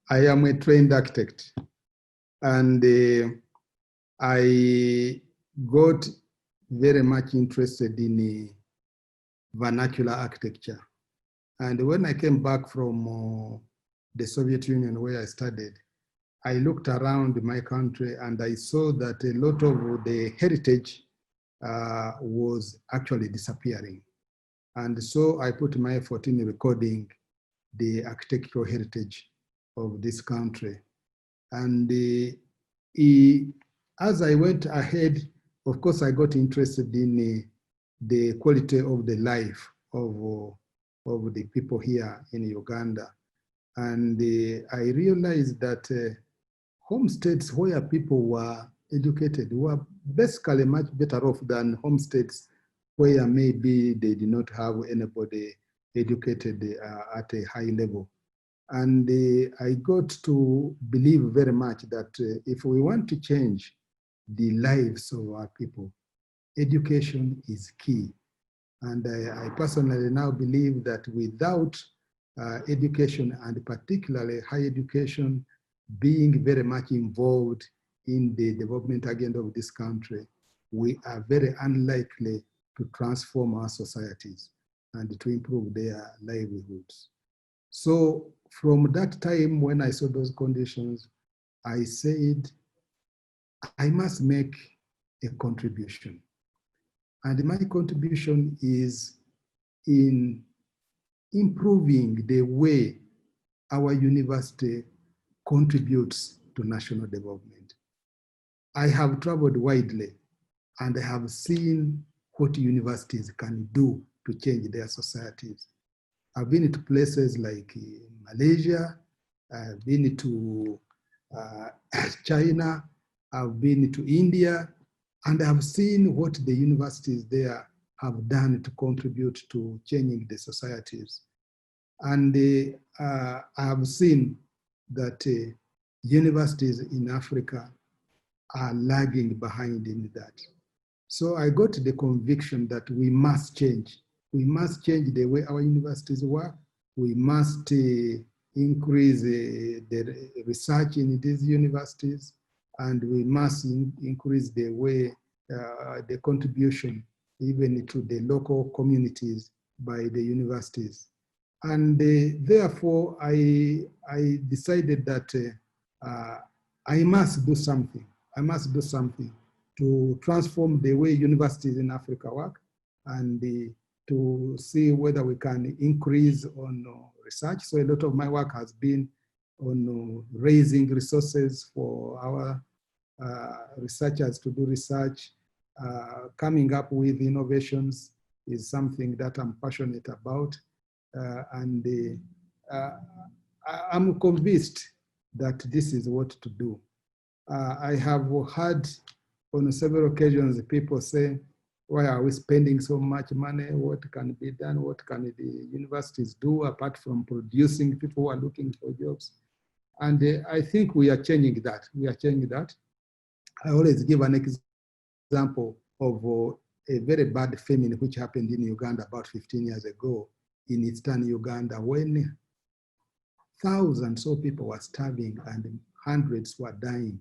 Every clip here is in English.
I am a trained architect, and I got very much interested in vernacular architecture. And when I came back from the Soviet Union where I studied, I looked around my country and I saw that a lot of the heritage was actually disappearing. And so I put my effort in recording the architectural heritage of this country. And as I went ahead, of course, I got interested in the quality of the life of the people here in Uganda. And I realized that homesteads where people were educated were basically much better off than homesteads where maybe they did not have anybody educated at a high level. And I got to believe very much that if we want to change the lives of our people, education is key. And I personally now believe that without education, and particularly higher education, being very much involved in the development agenda of this country, we are very unlikely to transform our societies and to improve their livelihoods. So from that time when I saw those conditions, I said, I must make a contribution. And my contribution is in improving the way our university contributes to national development. I have traveled widely and I have seen what universities can do to change their societies. I've been to places like Malaysia, I've been to China, I've been to India, and I've seen what the universities there have done to contribute to changing the societies. And I have seen that universities in Africa are lagging behind in that. So I got the conviction that we must change. We must change the way our universities work. We must increase the research in these universities, and we must increase the way, the contribution even to the local communities by the universities. And therefore, I decided that I must do something. I must do something to transform the way universities in Africa work, and to see whether we can increase on research. So a lot of my work has been on raising resources for our researchers to do research. Coming up with innovations is something that I'm passionate about. And I'm convinced that this is what to do. I have had on several occasions people say, why are we spending so much money? What can be done? What can the universities do apart from producing people who are looking for jobs? And I think we are changing that. We are changing that. I always give an example of a very bad famine which happened in Uganda about 15 years ago in eastern Uganda, when thousands of people were starving and hundreds were dying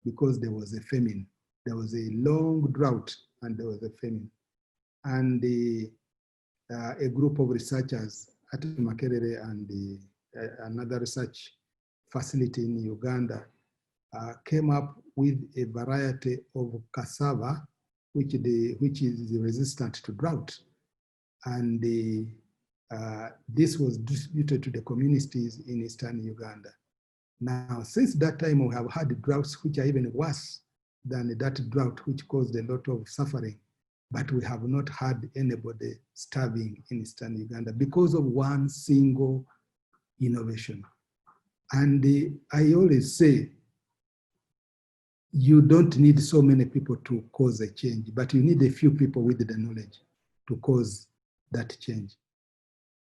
because there was a famine. There was a long drought and there was a famine. And a group of researchers at Makerere and another research facility in Uganda came up with a variety of cassava which is resistant to drought. And this was distributed to the communities in eastern Uganda. Now, since that time, we have had droughts which are even worse than that drought which caused a lot of suffering, but we have not had anybody starving in eastern Uganda because of one single innovation. And I always say, you don't need so many people to cause a change, but you need a few people with the knowledge to cause that change.